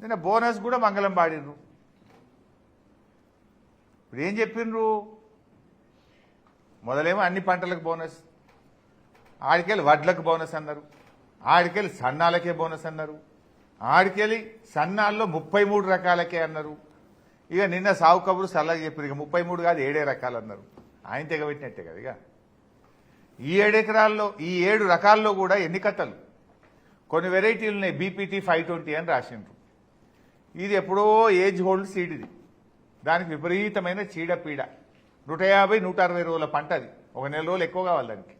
నిన్న బోనస్ కూడా మంగళం పాడినరు. ఇప్పుడు ఏం చెప్పిండ్రు? మొదలేమో అన్ని పంటలకు బోనస్, ఆడికెళ్ళి వడ్లకు బోనస్ అన్నారు, ఆడికెళ్ళి సన్నాలకే బోనస్ అన్నారు, ఆడికెళ్ళి సన్నాల్లో 33 రకాలకే అన్నారు. ఇక నిన్న సాగు కబురు సల్లగా చెప్పారు, ఇక 33 కాదు 7 రకాలు అన్నారు. ఆయన తెగబెట్టినట్టే కదా. ఇక ఈ 7 ఎకరాల్లో ఈ 7 రకాల్లో కూడా ఎన్ని కట్టలు, కొన్ని వెరైటీలు ఉన్నాయి. బీపీటీ 520 అని రాసిండ్రు. ఇది ఎప్పుడో ఏజ్ హోల్డ్ సీడ్. ఇది దానికి విపరీతమైన చీడపీడ. 150-160 రోజుల పంట. అది ఒక నెల రోజులు ఎక్కువ కావాలి దానికి.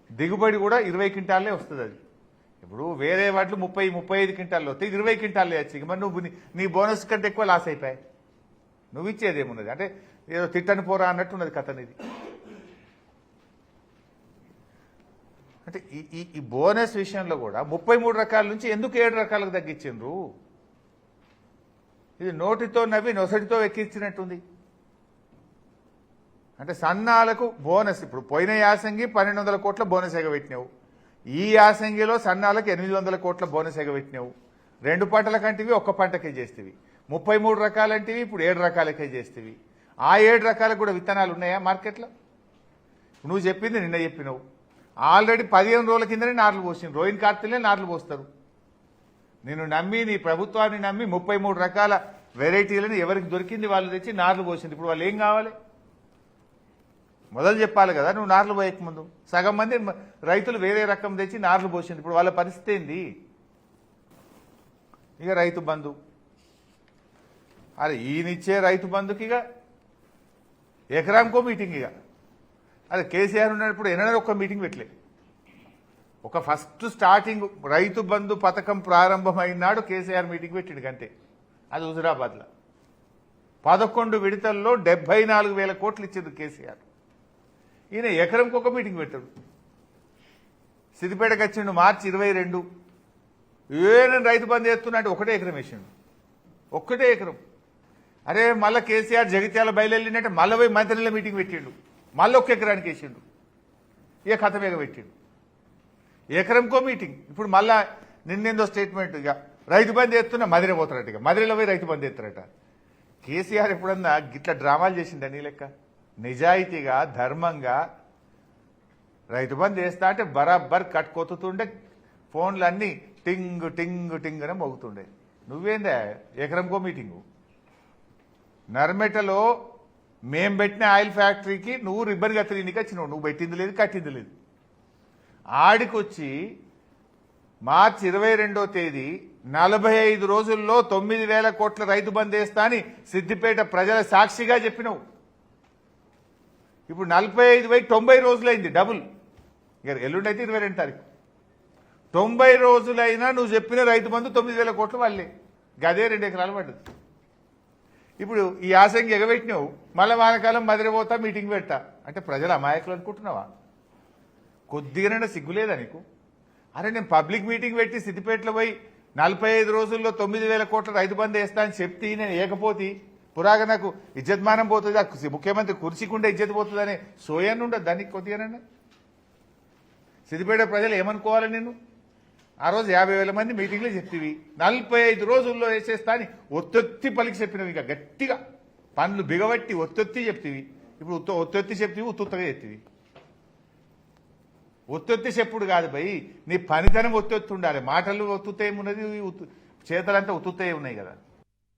దిగుబడి కూడా 20 క్వింటాలే వస్తుంది. అది ఇప్పుడు వేరే వాటిలో 30-35 క్వింటాల్లో వస్తాయి, 20 క్వింటాలే వచ్చి మరి నువ్వు నీ బోనస్ కంటే ఎక్కువ లాస్ అయిపోయాయి. నువ్వు ఇచ్చేది ఏమున్నది అంటే ఏదో తిట్టని పోరా అన్నట్టున్నది కథనిది. అంటే ఈ బోనస్ విషయంలో కూడా 33 రకాల నుంచి ఎందుకు 7 రకాలకు తగ్గించిండ్రు? ఇది నోటితో నవ్వి నొసటితో ఎక్కించినట్టుంది. అంటే సన్నాలకు బోనస్ ఇప్పుడు పోయిన యాసంగి 1200 కోట్ల బోనస్ ఎగబెట్టినావు. ఈ యాసంగిలో సన్నాలకు 800 కోట్ల బోనస్ ఎగబెట్టినావు. 2 పంటల కంటివి 1 పంటకే చేస్తేవి. 33 రకాలంటివి ఇప్పుడు 7 రకాలకే చేస్తేవి. ఆ 7 రకాలకు కూడా విత్తనాలు ఉన్నాయా మార్కెట్లో? నువ్వు చెప్పింది నిన్న చెప్పినావు. ఆల్రెడీ 15 రోజుల కిందనే నార్లు పోసింది. రోయిన్ కార్తీలే నార్లు పోస్తారు. నేను నమ్మి నీ ప్రభుత్వాన్ని నమ్మి 33 రకాల వెరైటీలను ఎవరికి దొరికింది వాళ్ళు తెచ్చి నార్లు పోసింది. ఇప్పుడు వాళ్ళు ఏం కావాలి? మొదలు చెప్పాలి కదా నువ్వు నార్లు పోయక ముందు. సగం మంది రైతులు వేరే రకం తెచ్చి నార్లు పోసింది. ఇప్పుడు వాళ్ళ పరిస్థితి ఏంది? ఇక రైతు బంధు, అరే ఈయనిచ్చే రైతు బంధుకి ఇక ఎకరాంకో మీటింగ్. ఇక అదే కేసీఆర్ ఉన్నప్పుడు ఎన్నడూ ఒక్క మీటింగ్ పెట్టలే. ఒక ఫస్ట్ స్టార్టింగ్ రైతు బంధు పథకం ప్రారంభమైన నాడు కేసీఆర్ మీటింగ్ పెట్టిండు అంతే. అది హుజురాబాద్లో 11 విడతల్లో 74,000 కోట్లు ఇచ్చింది కేసీఆర్. ఈయన ఎకరంకి ఒక మీటింగ్ పెట్టాడు. సిద్దిపేటకు వచ్చిండు మార్చి 22. నేను రైతు బంధు చేస్తున్నా అంటే ఒకటే ఎకరం వేసిండు. ఒక్కటే ఎకరం. అరే మళ్ళీ కేసీఆర్ జగిత్యాల బయలుదేరినట్టే మళ్ళీ పోయి మంత్రిల మీటింగ్ పెట్టిండు. మళ్ళీ 1 ఎకరానికి వేసిండు. ఇక కథ మీద పెట్టిండు. ఎకరంకో మీటింగ్. ఇప్పుడు మళ్ళా నిన్నేందో స్టేట్మెంట్, ఇక రైతు బంధు చేస్తున్నా మదిరే పోతారట. ఇక మదిరేలో పోయి రైతు బంధు చేస్తారట. కేసీఆర్ ఎప్పుడన్నా గిట్లా డ్రామాలు చేసిండ నీ లెక్క? నిజాయితీగా ధర్మంగా రైతు బంధు చేస్తా అంటే బరాబర్ కట్టుకొత్తుతుండే, ఫోన్లు అన్నీ టింగ్ టింగ్ టింగ్ అని మోగుతుండే. నువ్వేందా ఎకరంకో మీటింగు? నర్మెటలో మేం పెట్టిన ఆయిల్ ఫ్యాక్టరీకి నువ్వు రిబ్బన్ కత్తిరీనికి వచ్చినావు. నువ్వు పెట్టింది లేదు, కట్టింది లేదు. ఆడికొచ్చి మార్చి 22వ తేదీ 45 రోజుల్లో 9,000 కోట్ల రైతు బంధు వేస్తా అని సిద్దిపేట ప్రజల సాక్షిగా చెప్పినావు. ఇప్పుడు 45/90 రోజులైంది, డబుల్. ఇక ఎల్లుండి అయితే 22 తారీఖు. 90 రోజులైనా నువ్వు చెప్పిన రైతు బంధు 9,000 కోట్లు వాళ్ళే. గదే 2 ఎకరాలు పడ్డది. ఇప్పుడు ఈ యాసంగి ఎగబెట్టినావు, మళ్ళీ వానకాలం మదిరిపోతా మీటింగ్ పెట్టా అంటే ప్రజలు అమాయకులు అనుకుంటున్నావా? కొద్దిగానైనా సిగ్గులేదా నీకు? అరే నేను పబ్లిక్ మీటింగ్ పెట్టి సిద్దిపేటలో పోయి 45 రోజుల్లో 9,000 కోట్ల రైతు బంధు వేస్తా అని చెప్తే నేను ఏకపోతే పురాగా నాకు ఇజ్జత్మానం పోతుంది, ముఖ్యమంత్రి కుర్చీకుండే ఇజ్జత్ పోతుందనే సోయాన్ని ఉండదు దానికి కొద్దిగానైనా. సిద్దిపేట ప్రజలు ఏమనుకోవాలి? నేను ఆ రోజు 50,000 మంది మీటింగ్లో చెప్తివి, 45 రోజుల్లో వేసేస్తా అని ఒత్తొత్తి పలికి చెప్పినవి. ఇక గట్టిగా పనులు బిగబట్టి ఒత్తొత్తి చెప్తివి. ఇప్పుడు ఒత్తొత్తి చెప్తివి, ఉత్తుత్తగా చెప్తివి. ఒత్తొత్తి చెప్పుడు కాదు భయ్, నీ పనితనం ఒత్తొత్తి ఉండాలి. మాటలు ఒత్తుతే ఏమున్నది, చేతలంతా ఉత్తుతే ఉన్నాయి కదా.